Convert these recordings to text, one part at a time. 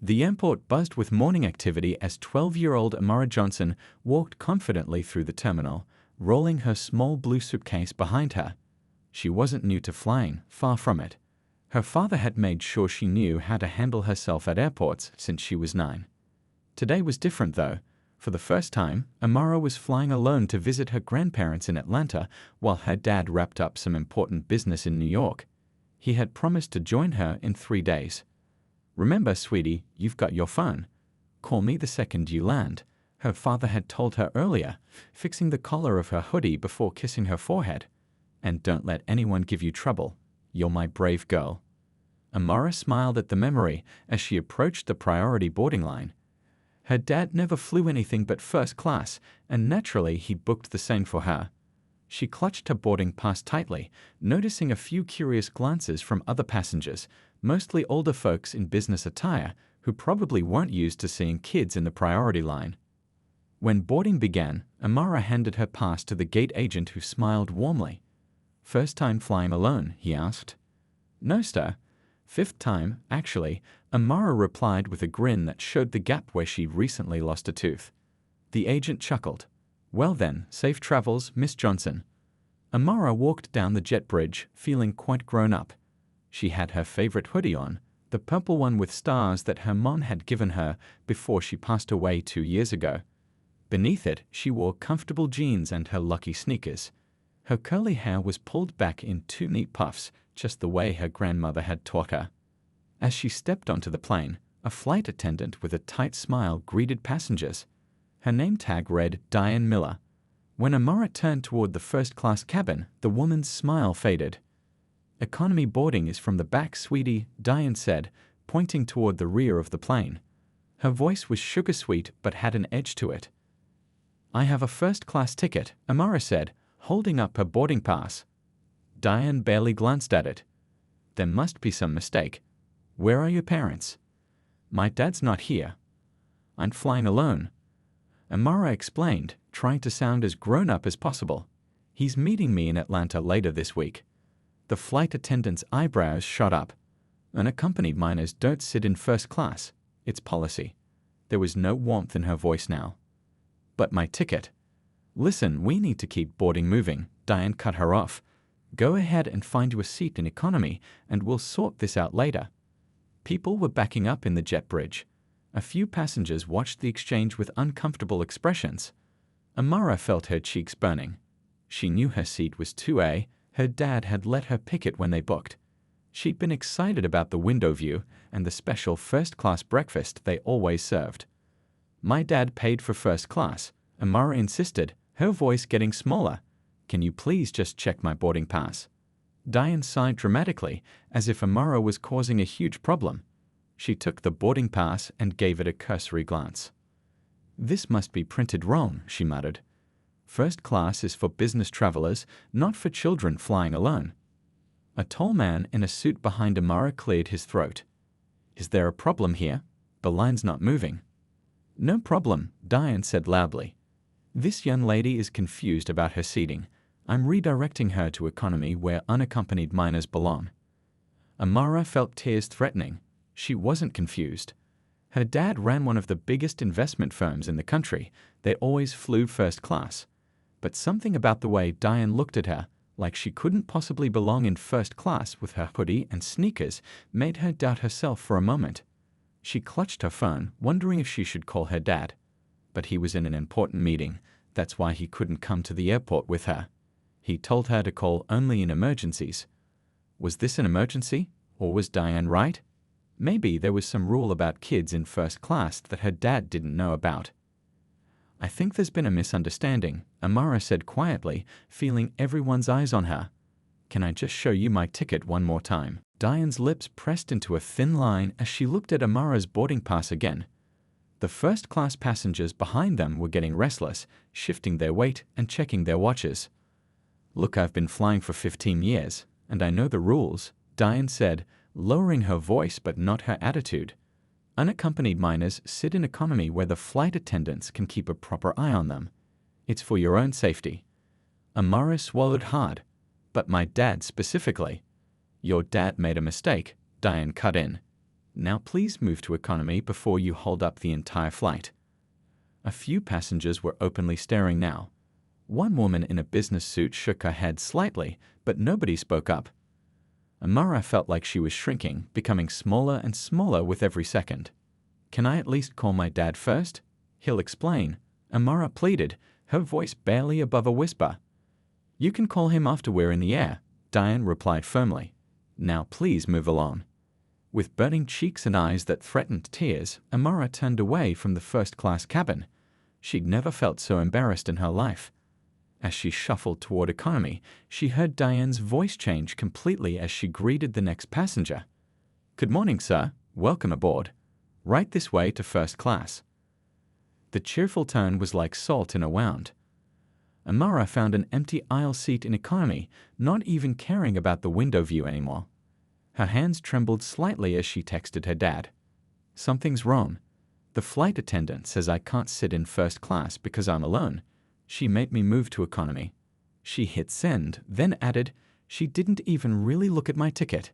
The airport buzzed with morning activity as 12-year-old Amara Johnson walked confidently through the terminal, rolling her small blue suitcase behind her. She wasn't new to flying, far from it. Her father had made sure she knew how to handle herself at airports since she was 9. Today was different, though. For the first time, Amara was flying alone to visit her grandparents in Atlanta while her dad wrapped up some important business in New York. He had promised to join her in 3 days. "Remember, sweetie, you've got your phone. Call me the second you land," her father had told her earlier, fixing the collar of her hoodie before kissing her forehead. "And don't let anyone give you trouble. You're my brave girl." Amara smiled at the memory as she approached the priority boarding line. Her dad never flew anything but first class, and naturally he booked the same for her. She clutched her boarding pass tightly, noticing a few curious glances from other passengers, mostly older folks in business attire who probably weren't used to seeing kids in the priority line. When boarding began, Amara handed her pass to the gate agent, who smiled warmly. "First time flying alone?" he asked. "No, sir. 5th time, actually," Amara replied with a grin that showed the gap where she recently lost a tooth. The agent chuckled. "Well then, safe travels, Miss Johnson." Amara walked down the jet bridge, feeling quite grown up. She had her favorite hoodie on, the purple one with stars that her mom had given her before she passed away 2 years ago. Beneath it, she wore comfortable jeans and her lucky sneakers. Her curly hair was pulled back in 2 neat puffs, just the way her grandmother had taught her. As she stepped onto the plane, a flight attendant with a tight smile greeted passengers. Her name tag read Diane Miller. When Amara turned toward the first-class cabin, the woman's smile faded. "Economy boarding is from the back, sweetie," Diane said, pointing toward the rear of the plane. Her voice was sugar-sweet but had an edge to it. "I have a first-class ticket," Amara said, holding up her boarding pass. Diane barely glanced at it. "There must be some mistake. Where are your parents?" "My dad's not here." "I'm flying alone," Amara explained, trying to sound as grown-up as possible. "He's meeting me in Atlanta later this week." The flight attendant's eyebrows shot up. "Unaccompanied minors don't sit in first class. It's policy." There was no warmth in her voice now. "But my ticket." "Listen, we need to keep boarding moving," Diane cut her off. "Go ahead and find you a seat in economy, and we'll sort this out later." People were backing up in the jet bridge. A few passengers watched the exchange with uncomfortable expressions. Amara felt her cheeks burning. She knew her seat was 2A. Her dad had let her pick it when they booked. She'd been excited about the window view and the special first-class breakfast they always served. "My dad paid for first class," Amara insisted, her voice getting smaller. "Can you please just check my boarding pass?" Diane sighed dramatically, as if Amara was causing a huge problem. She took the boarding pass and gave it a cursory glance. "This must be printed wrong," she muttered. "First class is for business travelers, not for children flying alone." A tall man in a suit behind Amara cleared his throat. "Is there a problem here? The line's not moving." "No problem," Diane said loudly. "This young lady is confused about her seating. I'm redirecting her to economy where unaccompanied minors belong." Amara felt tears threatening. She wasn't confused. Her dad ran one of the biggest investment firms in the country. They always flew first class. But something about the way Diane looked at her, like she couldn't possibly belong in first class with her hoodie and sneakers, made her doubt herself for a moment. She clutched her phone, wondering if she should call her dad. But he was in an important meeting. That's why he couldn't come to the airport with her. He told her to call only in emergencies. Was this an emergency? Or was Diane right? Maybe there was some rule about kids in first class that her dad didn't know about. "I think there's been a misunderstanding," Amara said quietly, feeling everyone's eyes on her. "Can I just show you my ticket one more time?" Diane's lips pressed into a thin line as she looked at Amara's boarding pass again. The first-class passengers behind them were getting restless, shifting their weight and checking their watches. "Look, I've been flying for 15 years, and I know the rules," Diane said, lowering her voice but not her attitude. "Unaccompanied minors sit in economy where the flight attendants can keep a proper eye on them. It's for your own safety." Amara swallowed hard. "But my dad specifically." "Your dad made a mistake," Diane cut in. Now please move to economy before you hold up the entire flight. A few passengers were openly staring now. One woman in a business suit shook her head slightly, but nobody spoke up. Amara felt like she was shrinking, becoming smaller and smaller with every second. "Can I at least call my dad first? He'll explain," Amara pleaded, her voice barely above a whisper. "You can call him after we're in the air," Diane replied firmly. "Now please move along." With burning cheeks and eyes that threatened tears, Amara turned away from the first-class cabin. She'd never felt so embarrassed in her life. As she shuffled toward economy, she heard Diane's voice change completely as she greeted the next passenger. "Good morning, sir. Welcome aboard. Right this way to first class." The cheerful tone was like salt in a wound. Amara found an empty aisle seat in economy, not even caring about the window view anymore. Her hands trembled slightly as she texted her dad. "Something's wrong. The flight attendant says I can't sit in first class because I'm alone. She made me move to economy." She hit send, then added, "She didn't even really look at my ticket."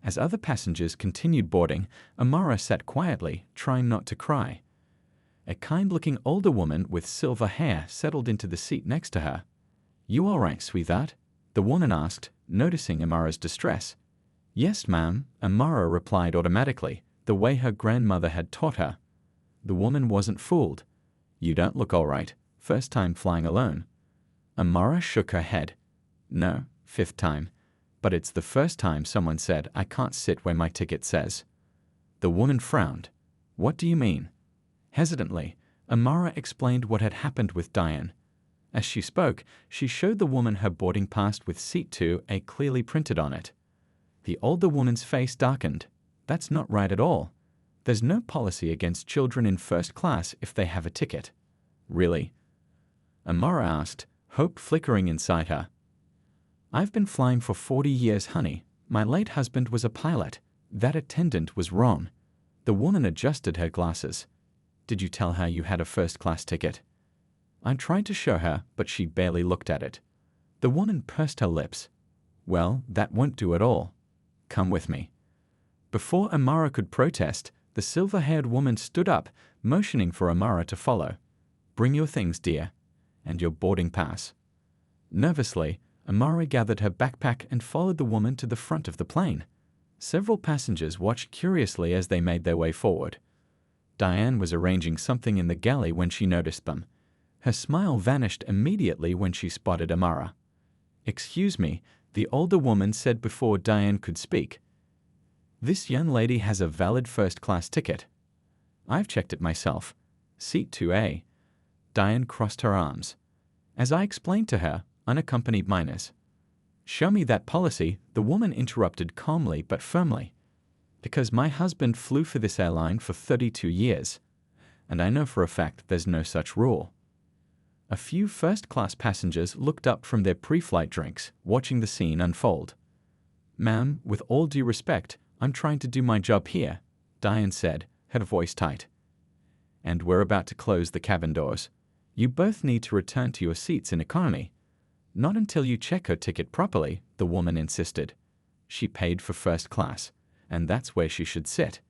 As other passengers continued boarding, Amara sat quietly, trying not to cry. A kind-looking older woman with silver hair settled into the seat next to her. "You all right, sweetheart?" the woman asked, noticing Amara's distress. "Yes, ma'am," Amara replied automatically, the way her grandmother had taught her. The woman wasn't fooled. "You don't look all right. First time flying alone?" Amara shook her head. "No, fifth time. But it's the first time someone said I can't sit where my ticket says." The woman frowned. "What do you mean?" Hesitantly, Amara explained what had happened with Diane. As she spoke, she showed the woman her boarding pass with Seat 2A clearly printed on it. The older woman's face darkened. "That's not right at all. There's no policy against children in first class if they have a ticket." "Really?" Amara asked, hope flickering inside her. "I've been flying for 40 years, honey. My late husband was a pilot. That attendant was wrong." The woman adjusted her glasses. "Did you tell her you had a first-class ticket?" I tried to show her, but she barely looked at it. The woman pursed her lips. "Well, that won't do at all. Come with me." Before Amara could protest, the silver-haired woman stood up, motioning for Amara to follow. "Bring your things, dear. And your boarding pass." Nervously, Amara gathered her backpack and followed the woman to the front of the plane. Several passengers watched curiously as they made their way forward. Diane was arranging something in the galley when she noticed them. Her smile vanished immediately when she spotted Amara. "Excuse me," the older woman said before Diane could speak. "This young lady has a valid first-class ticket." "I've checked it myself. Seat 2A. Diane crossed her arms. "As I explained to her, unaccompanied minors." "Show me that policy," the woman interrupted calmly but firmly. "Because my husband flew for this airline for 32 years, and I know for a fact there's no such rule." A few first-class passengers looked up from their pre-flight drinks, watching the scene unfold. "Ma'am, with all due respect, I'm trying to do my job here," Diane said, her voice tight. "And we're about to close the cabin doors. You both need to return to your seats in economy." "Not until you check her ticket properly," the woman insisted. "She paid for first class, and that's where she should sit."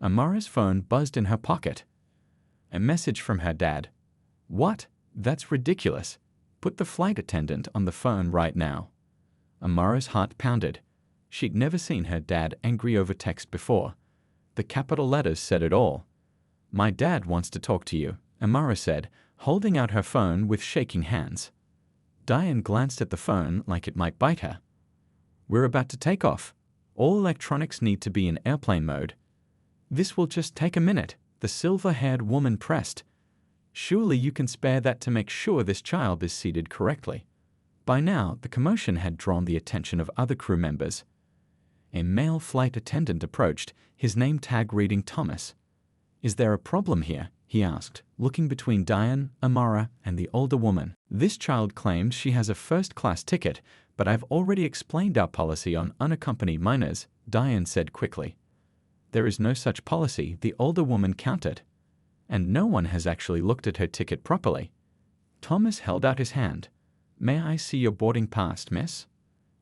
Amara's phone buzzed in her pocket. A message from her dad. "What? That's ridiculous. Put the flight attendant on the phone right now." Amara's heart pounded. She'd never seen her dad angry over text before. The capital letters said it all. "My dad wants to talk to you," Amara said, holding out her phone with shaking hands. Diane glanced at the phone like it might bite her. "We're about to take off. All electronics need to be in airplane mode." "This will just take a minute," the silver-haired woman pressed. "Surely you can spare that to make sure this child is seated correctly." By now, the commotion had drawn the attention of other crew members. A male flight attendant approached, his name tag reading Thomas. "Is there a problem here?" he asked, looking between Diane, Amara, and the older woman. "This child claims she has a first-class ticket, but I've already explained our policy on unaccompanied minors," Diane said quickly. "There is no such policy," the older woman countered. "And no one has actually looked at her ticket properly." Thomas held out his hand. "May I see your boarding pass, miss?"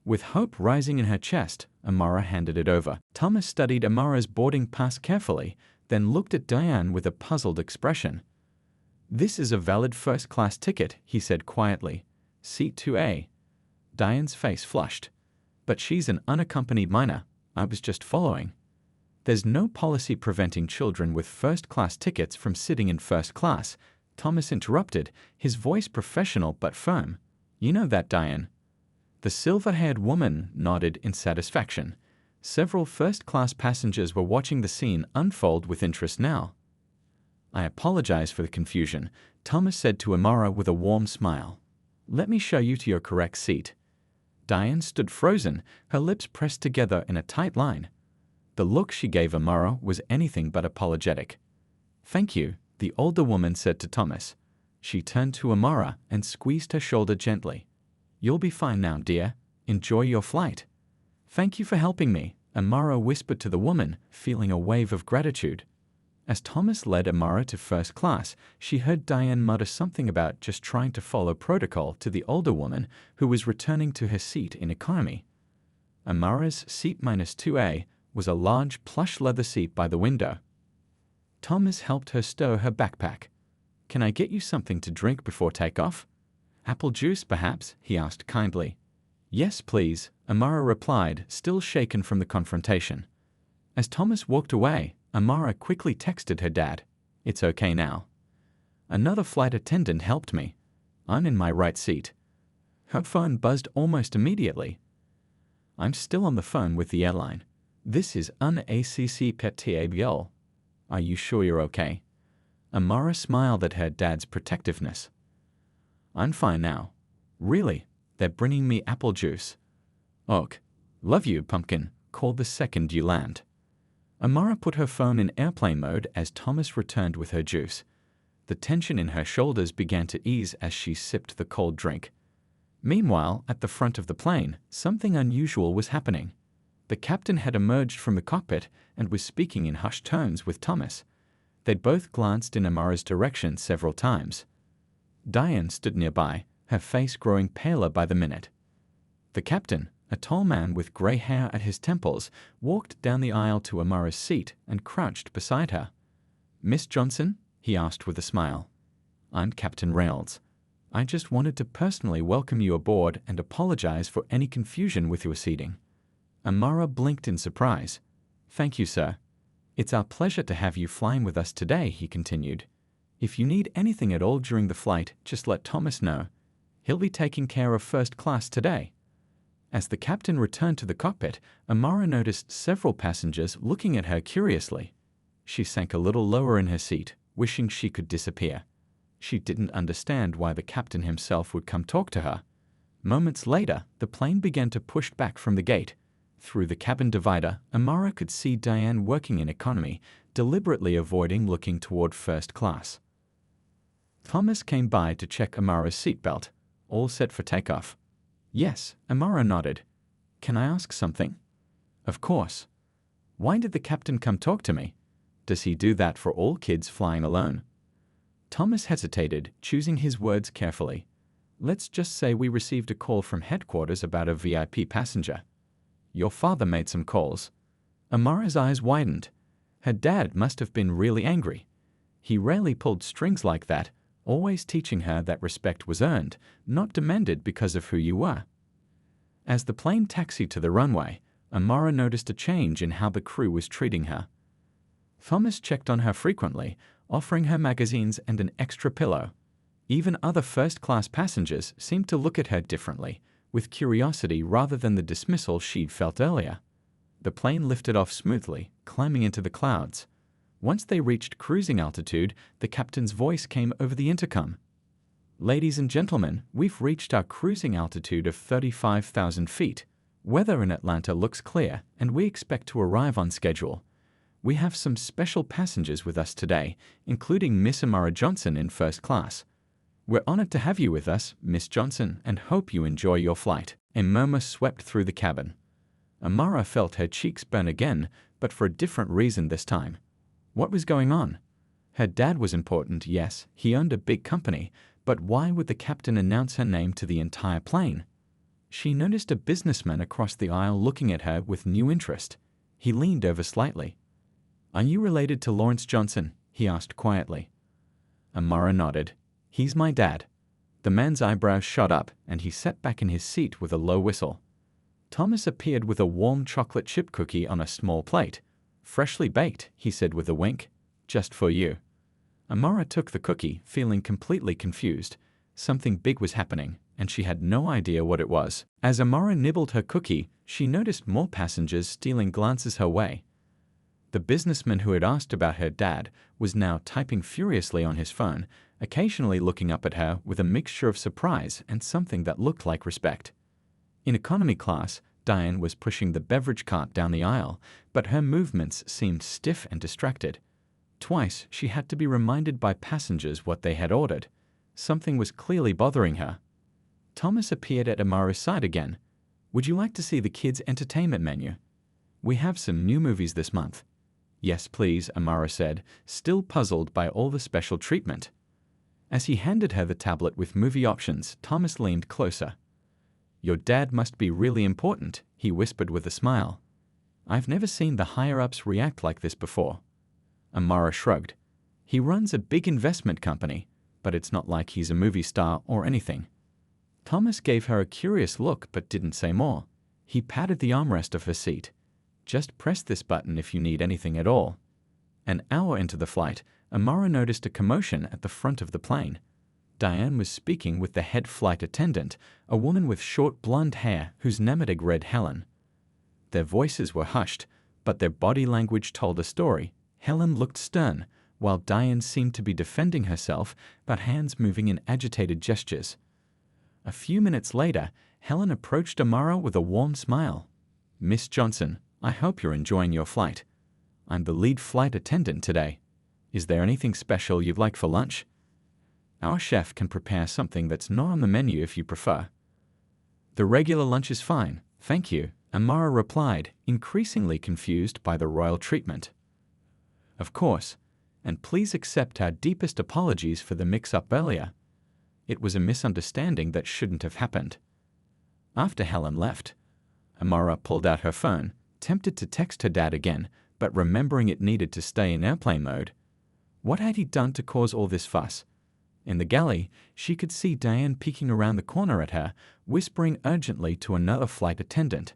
With hope rising in her chest, Amara handed it over. Thomas studied Amara's boarding pass carefully, then looked at Diane with a puzzled expression. "This is a valid first-class ticket," he said quietly. "Seat 2A. Diane's face flushed. "But she's an unaccompanied minor. I was just following." "There's no policy preventing children with first-class tickets from sitting in first class," Thomas interrupted, his voice professional but firm. "You know that, Diane." The silver-haired woman nodded in satisfaction. Several first-class passengers were watching the scene unfold with interest now. "I apologize for the confusion," Thomas said to Amara with a warm smile. "Let me show you to your correct seat." Diane stood frozen, her lips pressed together in a tight line. The look she gave Amara was anything but apologetic. "Thank you," the older woman said to Thomas. She turned to Amara and squeezed her shoulder gently. "You'll be fine now, dear. Enjoy your flight." "Thank you for helping me," Amara whispered to the woman, feeling a wave of gratitude. As Thomas led Amara to first class, she heard Diane mutter something about just trying to follow protocol to the older woman who was returning to her seat in economy. Amara's seat -2A was a large plush leather seat by the window. Thomas helped her stow her backpack. "Can I get you something to drink before takeoff? Apple juice, perhaps?" he asked kindly. "Yes, please," Amara replied, still shaken from the confrontation. As Thomas walked away, Amara quickly texted her dad. "It's okay now. Another flight attendant helped me. I'm in my right seat." Her phone buzzed almost immediately. "I'm still on the phone with the airline. This is un-ACC-PETABL. Are you sure you're okay?" Amara smiled at her dad's protectiveness. "I'm fine now. Really, they're bringing me apple juice." "Ok. Love you, pumpkin. Call the second you land." Amara put her phone in airplane mode as Thomas returned with her juice. The tension in her shoulders began to ease as she sipped the cold drink. Meanwhile, at the front of the plane, something unusual was happening. The captain had emerged from the cockpit and was speaking in hushed tones with Thomas. They'd both glanced in Amara's direction several times. Diane stood nearby, her face growing paler by the minute. The captain, a tall man with gray hair at his temples, walked down the aisle to Amara's seat and crouched beside her. "Miss Johnson?" he asked with a smile. "I'm Captain Reynolds. I just wanted to personally welcome you aboard and apologize for any confusion with your seating." Amara blinked in surprise. "Thank you, sir. It's our pleasure to have you flying with us today," he continued. "If you need anything at all during the flight, just let Thomas know. He'll be taking care of first class today." As the captain returned to the cockpit, Amara noticed several passengers looking at her curiously. She sank a little lower in her seat, wishing she could disappear. She didn't understand why the captain himself would come talk to her. Moments later, the plane began to push back from the gate. Through the cabin divider, Amara could see Diane working in economy, deliberately avoiding looking toward first class. Thomas came by to check Amara's seatbelt, all set for takeoff. "Yes," Amara nodded. "Can I ask something?" "Of course." "Why did the captain come talk to me? Does he do that for all kids flying alone?" Thomas hesitated, choosing his words carefully. "Let's just say we received a call from headquarters about a VIP passenger." "Your father made some calls." Amara's eyes widened. Her dad must have been really angry. He rarely pulled strings like that, always teaching her that respect was earned, not demanded because of who you were. As the plane taxied to the runway, Amara noticed a change in how the crew was treating her. Thomas checked on her frequently, offering her magazines and an extra pillow. Even other first-class passengers seemed to look at her differently, with curiosity rather than the dismissal she'd felt earlier. The plane lifted off smoothly, climbing into the clouds. Once they reached cruising altitude, the captain's voice came over the intercom. "Ladies and gentlemen, we've reached our cruising altitude of 35,000 feet. Weather in Atlanta looks clear, and we expect to arrive on schedule. We have some special passengers with us today, including Miss Amara Johnson in first class. We're honored to have you with us, Miss Johnson, and hope you enjoy your flight." A murmur swept through the cabin. Amara felt her cheeks burn again, but for a different reason this time. What was going on? Her dad was important, yes, he owned a big company, but why would the captain announce her name to the entire plane? She noticed a businessman across the aisle looking at her with new interest. He leaned over slightly. "Are you related to Lawrence Johnson?" he asked quietly. Amara nodded. "He's my dad." The man's eyebrows shot up, and he sat back in his seat with a low whistle. Thomas appeared with a warm chocolate chip cookie on a small plate. "Freshly baked," he said with a wink. "Just for you." Amara took the cookie, feeling completely confused. Something big was happening, and she had no idea what it was. As Amara nibbled her cookie, she noticed more passengers stealing glances her way. The businessman who had asked about her dad was now typing furiously on his phone, occasionally looking up at her with a mixture of surprise and something that looked like respect. In economy class, Diane was pushing the beverage cart down the aisle, but her movements seemed stiff and distracted. Twice, she had to be reminded by passengers what they had ordered. Something was clearly bothering her. Thomas appeared at Amara's side again. "Would you like to see the kids' entertainment menu? We have some new movies this month." "Yes, please," Amara said, still puzzled by all the special treatment. As he handed her the tablet with movie options, Thomas leaned closer. "Your dad must be really important," he whispered with a smile. "I've never seen the higher-ups react like this before." Amara shrugged. "He runs a big investment company, but it's not like he's a movie star or anything." Thomas gave her a curious look but didn't say more. He patted the armrest of her seat. "Just press this button if you need anything at all." An hour into the flight, Amara noticed a commotion at the front of the plane. Diane was speaking with the head flight attendant, a woman with short blonde hair whose name had read Helen. Their voices were hushed, but their body language told a story. Helen looked stern, while Diane seemed to be defending herself, but hands moving in agitated gestures. A few minutes later, Helen approached Amara with a warm smile. "Miss Johnson, I hope you're enjoying your flight. I'm the lead flight attendant today. Is there anything special you'd like for lunch? Our chef can prepare something that's not on the menu if you prefer." "The regular lunch is fine, thank you," Amara replied, increasingly confused by the royal treatment. "Of course, and please accept our deepest apologies for the mix-up earlier. It was a misunderstanding that shouldn't have happened." After Helen left, Amara pulled out her phone, tempted to text her dad again, but remembering it needed to stay in airplane mode. What had he done to cause all this fuss? In the galley, she could see Diane peeking around the corner at her, whispering urgently to another flight attendant.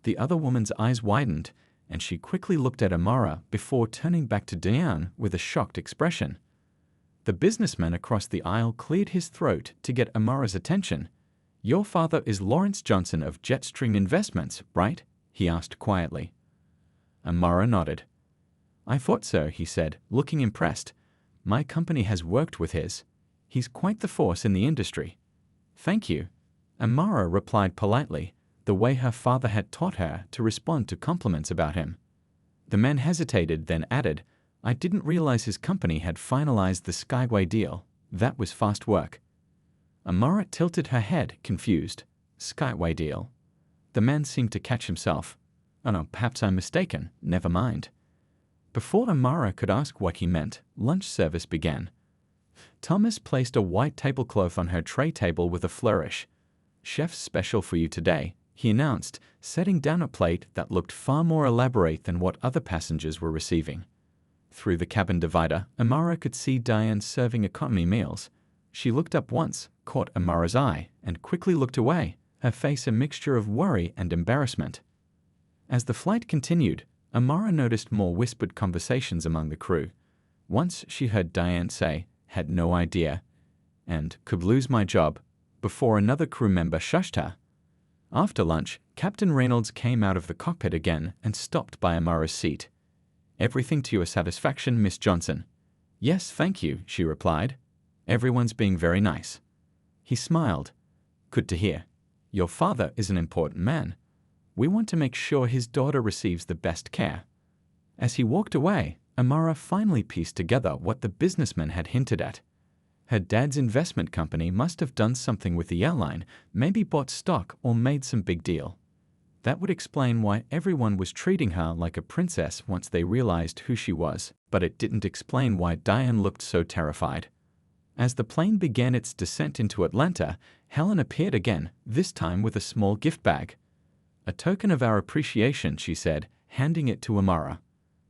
The other woman's eyes widened, and she quickly looked at Amara before turning back to Diane with a shocked expression. The businessman across the aisle cleared his throat to get Amara's attention. "Your father is Lawrence Johnson of Jetstream Investments, right?" he asked quietly. Amara nodded. "I thought so," he said, looking impressed. "My company has worked with his. He's quite the force in the industry." "Thank you," Amara replied politely, the way her father had taught her to respond to compliments about him. The man hesitated, then added, "I didn't realize his company had finalized the Skyway deal. That was fast work." Amara tilted her head, confused. "Skyway deal?" The man seemed to catch himself. "Oh no, perhaps I'm mistaken. Never mind." Before Amara could ask what he meant, lunch service began. Thomas placed a white tablecloth on her tray table with a flourish. "Chef's special for you today," he announced, setting down a plate that looked far more elaborate than what other passengers were receiving. Through the cabin divider, Amara could see Diane serving economy meals. She looked up once, caught Amara's eye, and quickly looked away, her face a mixture of worry and embarrassment. As the flight continued, Amara noticed more whispered conversations among the crew. Once she heard Diane say, "Had no idea," and "Could lose my job," before another crew member shushed her. After lunch, Captain Reynolds came out of the cockpit again and stopped by Amara's seat. "Everything to your satisfaction, Miss Johnson?" "Yes, thank you," she replied. "Everyone's being very nice." He smiled. "Good to hear. Your father is an important man. We want to make sure his daughter receives the best care." As he walked away, Amara finally pieced together what the businessman had hinted at. Her dad's investment company must have done something with the airline, maybe bought stock or made some big deal. That would explain why everyone was treating her like a princess once they realized who she was, but it didn't explain why Diane looked so terrified. As the plane began its descent into Atlanta, Helen appeared again, this time with a small gift bag. "A token of our appreciation," she said, handing it to Amara.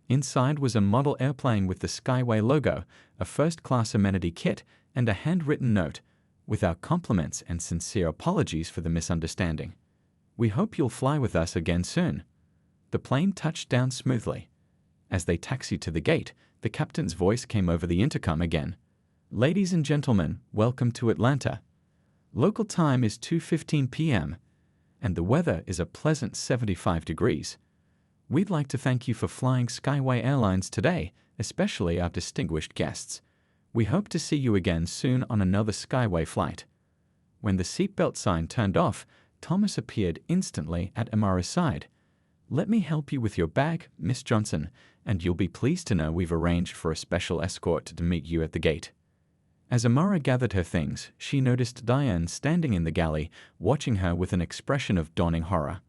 Inside was a model airplane with the Skyway logo, a first-class amenity kit, and a handwritten note, "With our compliments and sincere apologies for the misunderstanding. We hope you'll fly with us again soon." The plane touched down smoothly. As they taxied to the gate, the captain's voice came over the intercom again. "Ladies and gentlemen, welcome to Atlanta. Local time is 2:15 p.m., and the weather is a pleasant 75 degrees. We'd like to thank you for flying Skyway Airlines today, especially our distinguished guests. We hope to see you again soon on another Skyway flight." When the seatbelt sign turned off, Thomas appeared instantly at Amara's side. "Let me help you with your bag, Miss Johnson, and you'll be pleased to know we've arranged for a special escort to meet you at the gate." As Amara gathered her things, she noticed Diane standing in the galley, watching her with an expression of dawning horror.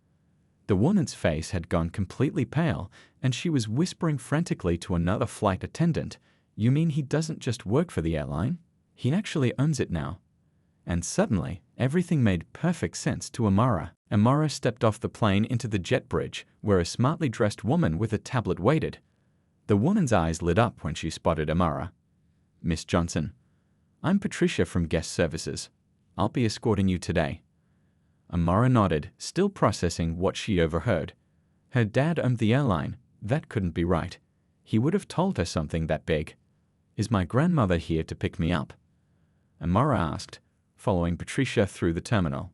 The woman's face had gone completely pale, and she was whispering frantically to another flight attendant, "You mean he doesn't just work for the airline? He actually owns it now." And suddenly, everything made perfect sense to Amara. Amara stepped off the plane into the jet bridge, where a smartly dressed woman with a tablet waited. The woman's eyes lit up when she spotted Amara. "Miss Johnson, I'm Patricia from Guest Services. I'll be escorting you today." Amara nodded, still processing what she overheard. Her dad owned the airline. That couldn't be right. He would have told her something that big. "Is my grandmother here to pick me up?" Amara asked, following Patricia through the terminal.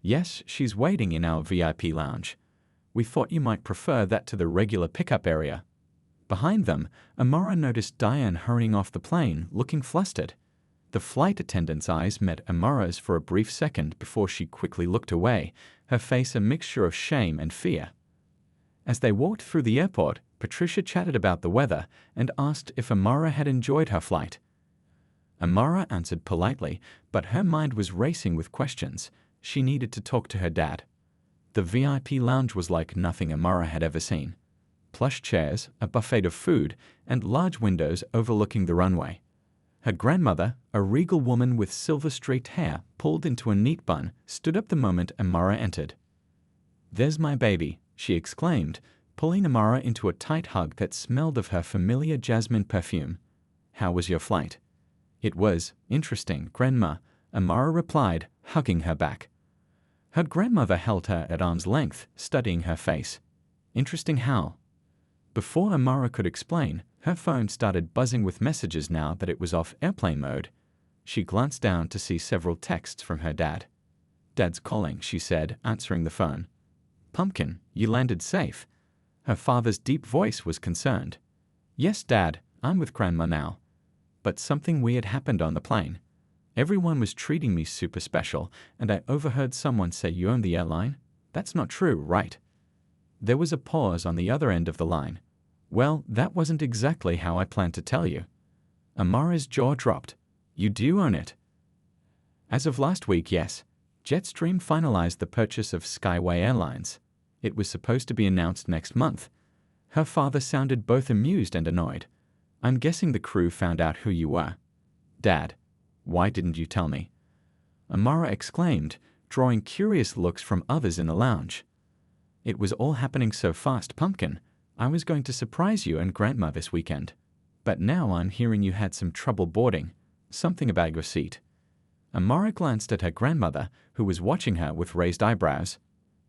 "Yes, she's waiting in our VIP lounge. We thought you might prefer that to the regular pickup area." Behind them, Amara noticed Diane hurrying off the plane, looking flustered. The flight attendant's eyes met Amara's for a brief second before she quickly looked away, her face a mixture of shame and fear. As they walked through the airport, Patricia chatted about the weather and asked if Amara had enjoyed her flight. Amara answered politely, but her mind was racing with questions. She needed to talk to her dad. The VIP lounge was like nothing Amara had ever seen. Plush chairs, a buffet of food, and large windows overlooking the runway. Her grandmother, a regal woman with silver-streaked hair pulled into a neat bun, stood up the moment Amara entered. "There's my baby," she exclaimed, pulling Amara into a tight hug that smelled of her familiar jasmine perfume. "How was your flight?" "It was interesting, Grandma," Amara replied, hugging her back. Her grandmother held her at arm's length, studying her face. "Interesting how?" Before Amara could explain, her phone started buzzing with messages now that it was off airplane mode. She glanced down to see several texts from her dad. "Dad's calling," she said, answering the phone. "Pumpkin, you landed safe." Her father's deep voice was concerned. "Yes, Dad, I'm with Grandma now. But something weird happened on the plane. Everyone was treating me super special, and I overheard someone say you own the airline. That's not true, right?" There was a pause on the other end of the line. "Well, that wasn't exactly how I planned to tell you." Amara's jaw dropped. "You do own it?" "As of last week, yes. Jetstream finalized the purchase of Skyway Airlines. It was supposed to be announced next month." Her father sounded both amused and annoyed. "I'm guessing the crew found out who you were." "Dad, why didn't you tell me?" Amara exclaimed, drawing curious looks from others in the lounge. "It was all happening so fast, Pumpkin. I was going to surprise you and Grandma this weekend. But now I'm hearing you had some trouble boarding. Something about your seat." Amara glanced at her grandmother, who was watching her with raised eyebrows.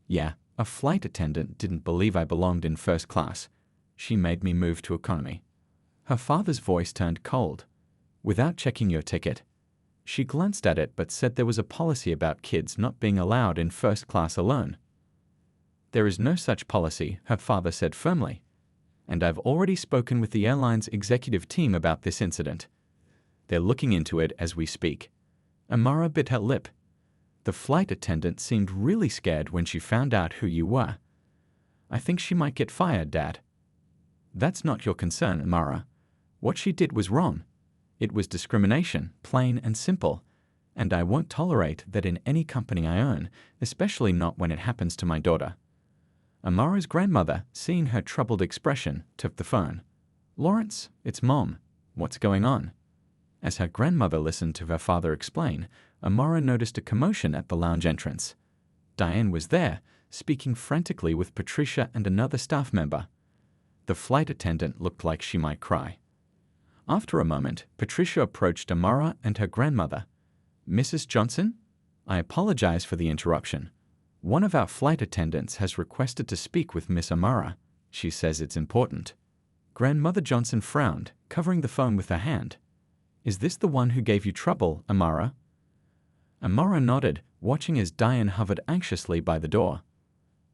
"Yeah, a flight attendant didn't believe I belonged in first class. She made me move to economy." Her father's voice turned cold. "Without checking your ticket?" She glanced at it but said there was a policy about kids not being allowed in first class alone. "There is no such policy," her father said firmly. "And I've already spoken with the airline's executive team about this incident. They're looking into it as we speak." Amara bit her lip. The flight attendant seemed really scared when she found out who you were. "I think she might get fired, Dad." "That's not your concern, Amara. What she did was wrong. It was discrimination, plain and simple. And I won't tolerate that in any company I own, especially not when it happens to my daughter." Amara's grandmother, seeing her troubled expression, took the phone. "Lawrence, it's Mom. What's going on?" As her grandmother listened to her father explain, Amara noticed a commotion at the lounge entrance. Diane was there, speaking frantically with Patricia and another staff member. The flight attendant looked like she might cry. After a moment, Patricia approached Amara and her grandmother. "Mrs. Johnson? I apologize for the interruption. One of our flight attendants has requested to speak with Miss Amara. She says it's important." Grandmother Johnson frowned, covering the phone with her hand. "Is this the one who gave you trouble, Amara?" Amara nodded, watching as Diane hovered anxiously by the door.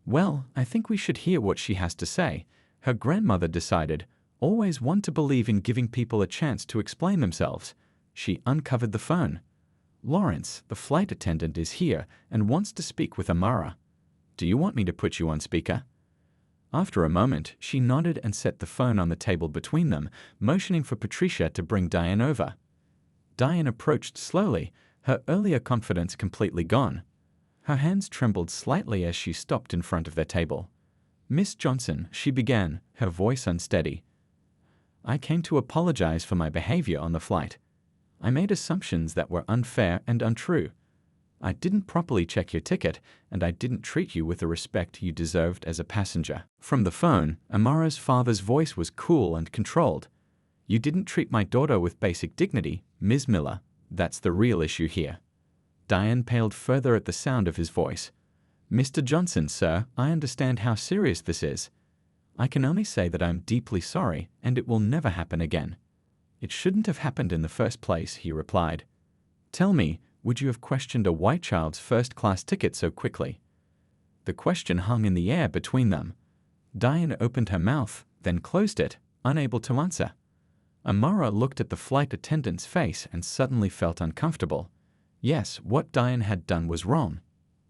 "Well, I think we should hear what she has to say," her grandmother decided, always one to believe in giving people a chance to explain themselves. She uncovered the phone. "Lawrence, the flight attendant, is here and wants to speak with Amara. Do you want me to put you on speaker?" After a moment, she nodded and set the phone on the table between them, motioning for Patricia to bring Diane over. Diane approached slowly, her earlier confidence completely gone. Her hands trembled slightly as she stopped in front of their table. "Miss Johnson," she began, her voice unsteady. "I came to apologize for my behavior on the flight. I made assumptions that were unfair and untrue. I didn't properly check your ticket, and I didn't treat you with the respect you deserved as a passenger." From the phone, Amara's father's voice was cool and controlled. "You didn't treat my daughter with basic dignity, Ms. Miller. That's the real issue here." Diane paled further at the sound of his voice. "Mr. Johnson, sir, I understand how serious this is. I can only say that I'm deeply sorry, and it will never happen again." "It shouldn't have happened in the first place," he replied. "Tell me, would you have questioned a white child's first-class ticket so quickly?" The question hung in the air between them. Diane opened her mouth, then closed it, unable to answer. Amara looked at the flight attendant's face and suddenly felt uncomfortable. Yes, what Diane had done was wrong.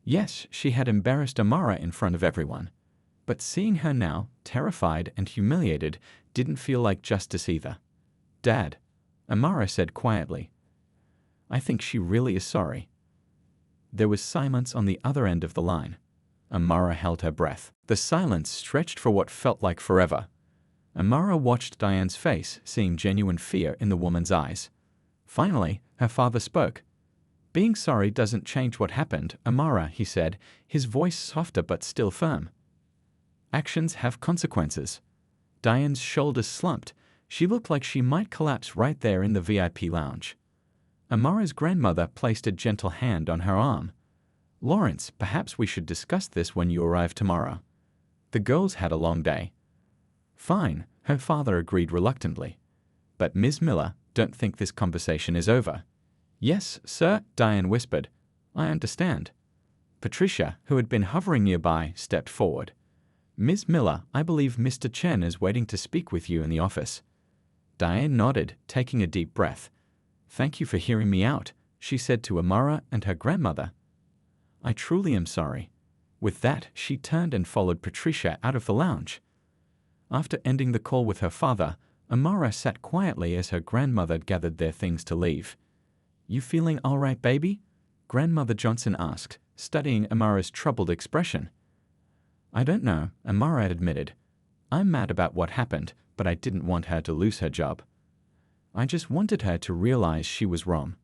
Yes, she had embarrassed Amara in front of everyone. But seeing her now, terrified and humiliated, didn't feel like justice either. "Dad," Amara said quietly, "I think she really is sorry." There was silence on the other end of the line. Amara held her breath. The silence stretched for what felt like forever. Amara watched Diane's face, seeing genuine fear in the woman's eyes. Finally, her father spoke. "Being sorry doesn't change what happened, Amara," he said, his voice softer but still firm. "Actions have consequences." Diane's shoulders slumped. She looked like she might collapse right there in the VIP lounge. Amara's grandmother placed a gentle hand on her arm. "Lawrence, perhaps we should discuss this when you arrive tomorrow. The girls had a long day." "Fine," her father agreed reluctantly. "But Ms. Miller, don't think this conversation is over." "Yes, sir," Diane whispered. "I understand." Patricia, who had been hovering nearby, stepped forward. "Ms. Miller, I believe Mr. Chen is waiting to speak with you in the office." Diane nodded, taking a deep breath. "Thank you for hearing me out," she said to Amara and her grandmother. "I truly am sorry." With that, she turned and followed Patricia out of the lounge. After ending the call with her father, Amara sat quietly as her grandmother gathered their things to leave. "You feeling all right, baby?" Grandmother Johnson asked, studying Amara's troubled expression. "I don't know," Amara admitted. "I'm mad about what happened, but I didn't want her to lose her job. I just wanted her to realize she was wrong."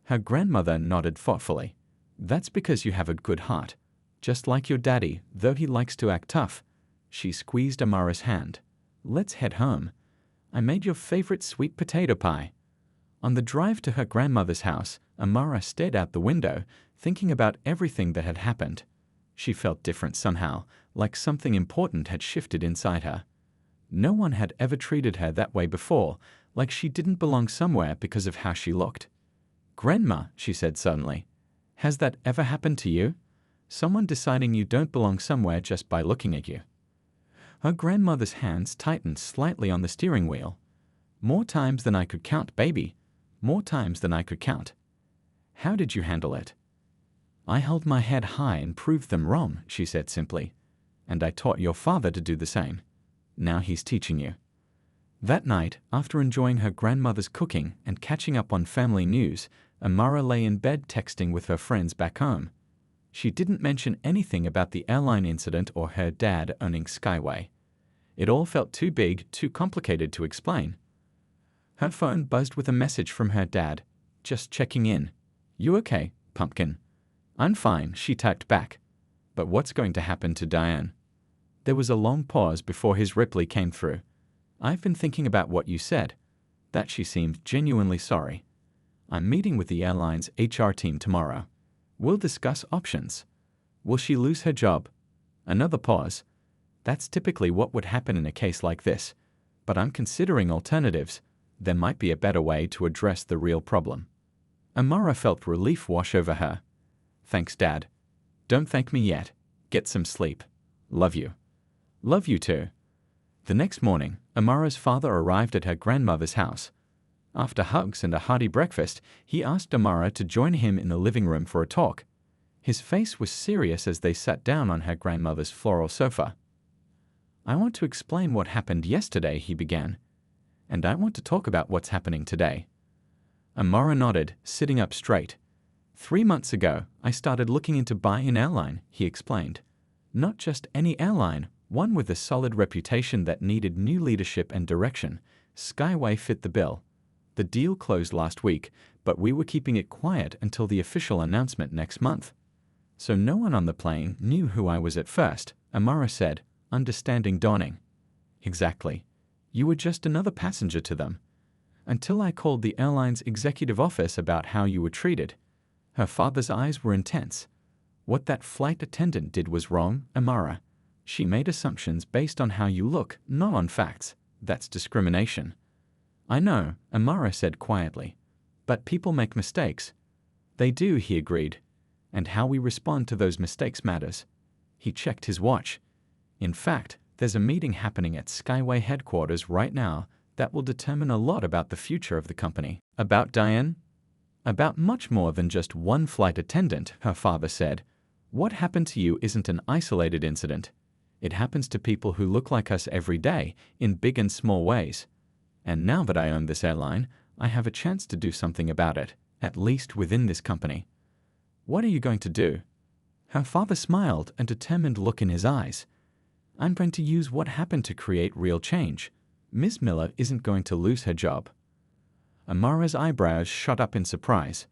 Her grandmother nodded thoughtfully. "That's because you have a good heart. Just like your daddy, though he likes to act tough." She squeezed Amara's hand. "Let's head home. I made your favorite sweet potato pie." On the drive to her grandmother's house, Amara stared out the window, thinking about everything that had happened. She felt different somehow, like something important had shifted inside her. No one had ever treated her that way before, like she didn't belong somewhere because of how she looked. "Grandma," she said suddenly, "has that ever happened to you? Someone deciding you don't belong somewhere just by looking at you?" Her grandmother's hands tightened slightly on the steering wheel. "More times than I could count, baby. More times than I could count." "How did you handle it?" "I held my head high and proved them wrong," she said simply. "And I taught your father to do the same. Now he's teaching you." That night, after enjoying her grandmother's cooking and catching up on family news, Amara lay in bed texting with her friends back home. She didn't mention anything about the airline incident or her dad owning Skyway. It all felt too big, too complicated to explain. Her phone buzzed with a message from her dad. "Just checking in. You okay, pumpkin?" "I'm fine," she typed back. "But what's going to happen to Diane?" There was a long pause before his reply came through. "I've been thinking about what you said." That she seemed genuinely sorry. "I'm meeting with the airline's HR team tomorrow. We'll discuss options." "Will she lose her job?" Another pause. "That's typically what would happen in a case like this. But I'm considering alternatives. There might be a better way to address the real problem." Amara felt relief wash over her. "Thanks, Dad. Don't thank me yet. Get some sleep. Love you." "Love you too." The next morning, Amara's father arrived at her grandmother's house. After hugs and a hearty breakfast, he asked Amara to join him in the living room for a talk. His face was serious as they sat down on her grandmother's floral sofa. "I want to explain what happened yesterday," he began. "And I want to talk about what's happening today." Amara nodded, sitting up straight. 3 months ago, I started looking into buying an airline," he explained. "Not just any airline, one with a solid reputation that needed new leadership and direction. Skyway fit the bill. The deal closed last week, but we were keeping it quiet until the official announcement next month. So no one on the plane knew who I was at first," Amara said, understanding dawning. "Exactly. You were just another passenger to them. Until I called the airline's executive office about how you were treated." Her father's eyes were intense. "What that flight attendant did was wrong, Amara. She made assumptions based on how you look, not on facts. That's discrimination." "I know," Amara said quietly. "But people make mistakes." "They do," he agreed. "And how we respond to those mistakes matters." He checked his watch. "In fact, there's a meeting happening at Skyway headquarters right now that will determine a lot about the future of the company." "About Diane?" "About much more than just one flight attendant," her father said. "What happened to you isn't an isolated incident. It happens to people who look like us every day, in big and small ways. And now that I own this airline, I have a chance to do something about it, at least within this company." "What are you going to do?" Her father smiled, a determined look in his eyes. "I'm going to use what happened to create real change. Miss Miller isn't going to lose her job." Amara's eyebrows shot up in surprise.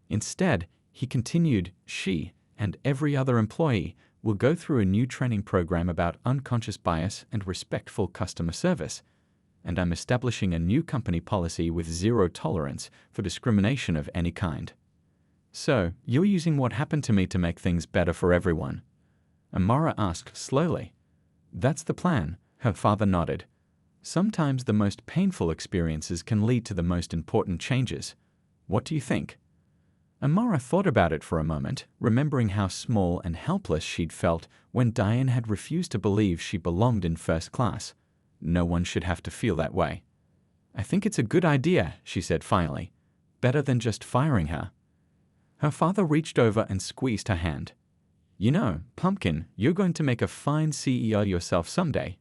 Instead, he continued, "She, and every other employee, will go through a new training program about unconscious bias and respectful customer service. And I'm establishing a new company policy with zero tolerance for discrimination of any kind." "So, you're using what happened to me to make things better for everyone?" Amara asked slowly. "That's the plan," her father nodded. "Sometimes the most painful experiences can lead to the most important changes. What do you think?" Amara thought about it for a moment, remembering how small and helpless she'd felt when Diane had refused to believe she belonged in first class. No one should have to feel that way. "I think it's a good idea," she said finally. "Better than just firing her." Her father reached over and squeezed her hand. "You know, Pumpkin, you're going to make a fine CEO yourself someday.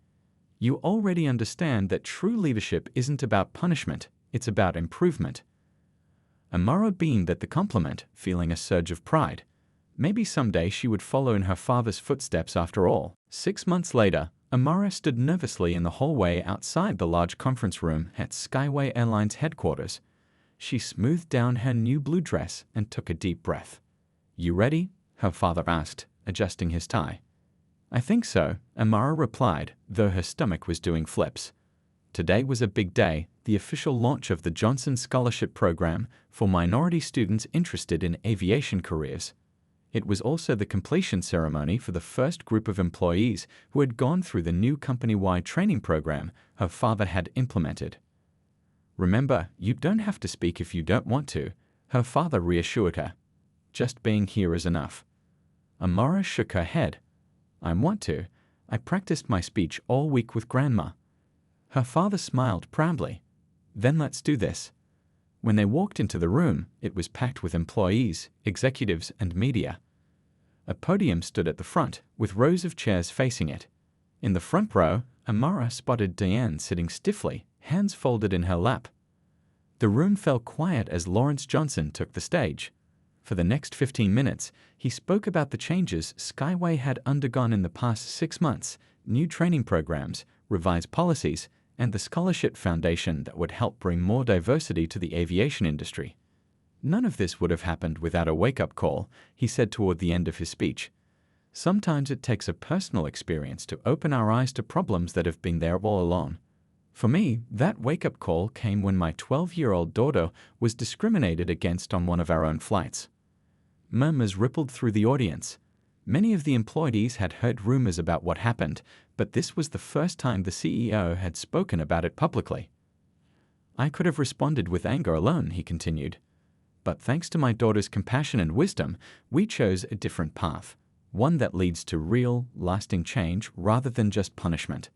You already understand that true leadership isn't about punishment, it's about improvement." Amara beamed at the compliment, feeling a surge of pride. Maybe someday she would follow in her father's footsteps after all. 6 months later, Amara stood nervously in the hallway outside the large conference room at Skyway Airlines headquarters. She smoothed down her new blue dress and took a deep breath. "You ready?" her father asked, adjusting his tie. "I think so," Amara replied, though her stomach was doing flips. Today was a big day, the official launch of the Johnson Scholarship Program for minority students interested in aviation careers. It was also the completion ceremony for the first group of employees who had gone through the new company-wide training program her father had implemented. "Remember, you don't have to speak if you don't want to," her father reassured her. "Just being here is enough." Amara shook her head. "I want to. I practiced my speech all week with Grandma." Her father smiled proudly. "Then let's do this." When they walked into the room, it was packed with employees, executives, and media. A podium stood at the front, with rows of chairs facing it. In the front row, Amara spotted Diane sitting stiffly, hands folded in her lap. The room fell quiet as Lawrence Johnson took the stage. For the next 15 minutes, he spoke about the changes Skyway had undergone in the past 6 months, new training programs, revised policies, and the scholarship foundation that would help bring more diversity to the aviation industry. None of this would have happened without a wake-up call, he said toward the end of his speech. Sometimes it takes a personal experience to open our eyes to problems that have been there all along. For me, that wake-up call came when my 12-year-old daughter was discriminated against on one of our own flights. Murmurs rippled through the audience. Many of the employees had heard rumors about what happened, but this was the first time the CEO had spoken about it publicly. I could have responded with anger alone, he continued. But thanks to my daughter's compassion and wisdom, we chose a different path, one that leads to real, lasting change rather than just punishment.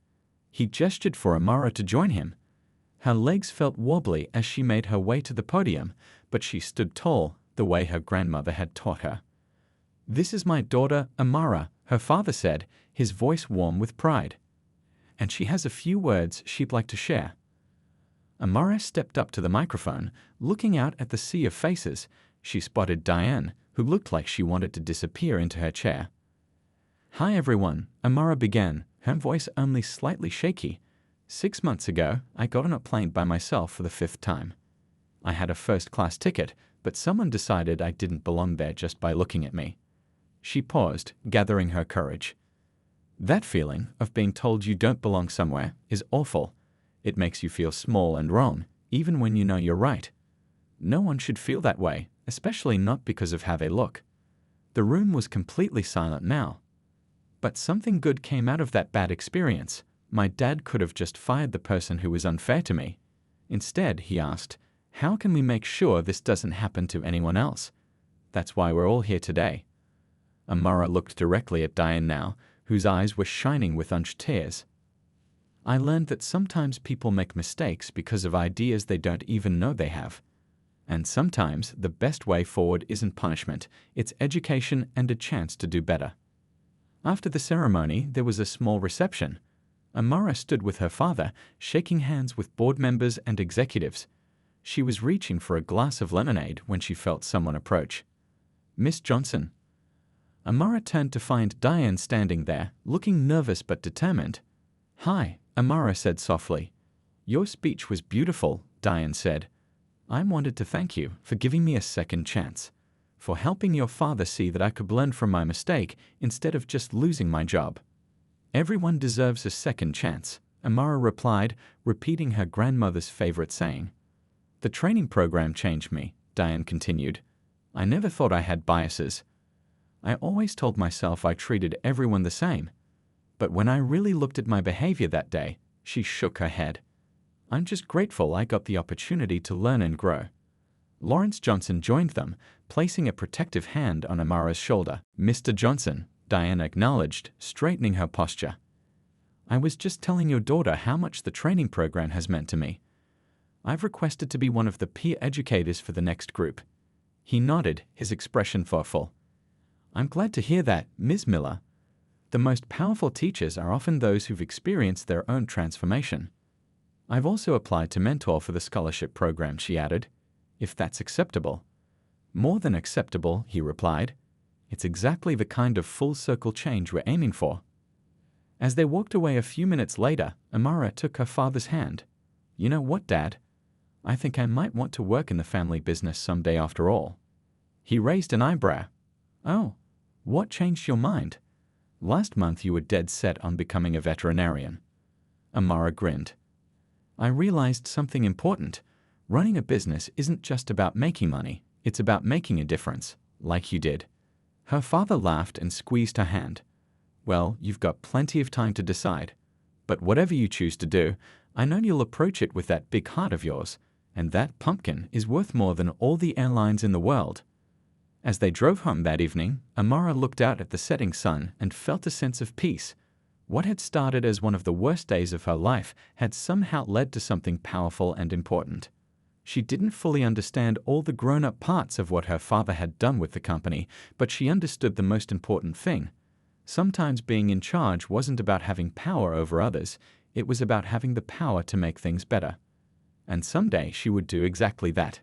He gestured for Amara to join him. Her legs felt wobbly as she made her way to the podium, but she stood tall, the way her grandmother had taught her. "This is my daughter, Amara," her father said, his voice warm with pride. "And she has a few words she'd like to share." Amara stepped up to the microphone, looking out at the sea of faces. She spotted Diane, who looked like she wanted to disappear into her chair. "Hi everyone," Amara began, her voice only slightly shaky. 6 months ago, I got on a plane by myself for the 5th time. I had a first-class ticket, but someone decided I didn't belong there just by looking at me. She paused, gathering her courage. That feeling of being told you don't belong somewhere is awful. It makes you feel small and wrong, even when you know you're right. No one should feel that way, especially not because of how they look. The room was completely silent now. But something good came out of that bad experience. My dad could have just fired the person who was unfair to me. Instead, he asked, "How can we make sure this doesn't happen to anyone else?" That's why we're all here today. Amara looked directly at Diane now, whose eyes were shining with unshed tears. "I learned that sometimes people make mistakes because of ideas they don't even know they have. And sometimes the best way forward isn't punishment, it's education and a chance to do better." After the ceremony, there was a small reception. Amara stood with her father, shaking hands with board members and executives. She was reaching for a glass of lemonade when she felt someone approach. "Miss Johnson." Amara turned to find Diane standing there, looking nervous but determined. "Hi," Amara said softly. "Your speech was beautiful," Diane said. "I wanted to thank you for giving me a second chance, for helping your father see that I could learn from my mistake instead of just losing my job." "Everyone deserves a second chance," Amara replied, repeating her grandmother's favorite saying. "The training program changed me," Diane continued. "I never thought I had biases. I always told myself I treated everyone the same. But when I really looked at my behavior that day," she shook her head. "I'm just grateful I got the opportunity to learn and grow." Lawrence Johnson joined them, placing a protective hand on Amara's shoulder. "Mr. Johnson," Diane acknowledged, straightening her posture. "I was just telling your daughter how much the training program has meant to me. I've requested to be one of the peer educators for the next group." He nodded, his expression thoughtful. "I'm glad to hear that, Ms. Miller. The most powerful teachers are often those who've experienced their own transformation. I've also applied to mentor for the scholarship program," she added, "if that's acceptable." "More than acceptable," he replied. "It's exactly the kind of full-circle change we're aiming for." As they walked away a few minutes later, Amara took her father's hand. "You know what, Dad? I think I might want to work in the family business someday after all." He raised an eyebrow. "Oh, what changed your mind? Last month you were dead set on becoming a veterinarian." Amara grinned. "I realized something important. Running a business isn't just about making money, it's about making a difference, like you did." Her father laughed and squeezed her hand. "Well, you've got plenty of time to decide. But whatever you choose to do, I know you'll approach it with that big heart of yours, and that pumpkin is worth more than all the airlines in the world." As they drove home that evening, Amara looked out at the setting sun and felt a sense of peace. What had started as one of the worst days of her life had somehow led to something powerful and important. She didn't fully understand all the grown-up parts of what her father had done with the company, but she understood the most important thing. Sometimes being in charge wasn't about having power over others, it was about having the power to make things better. And someday she would do exactly that.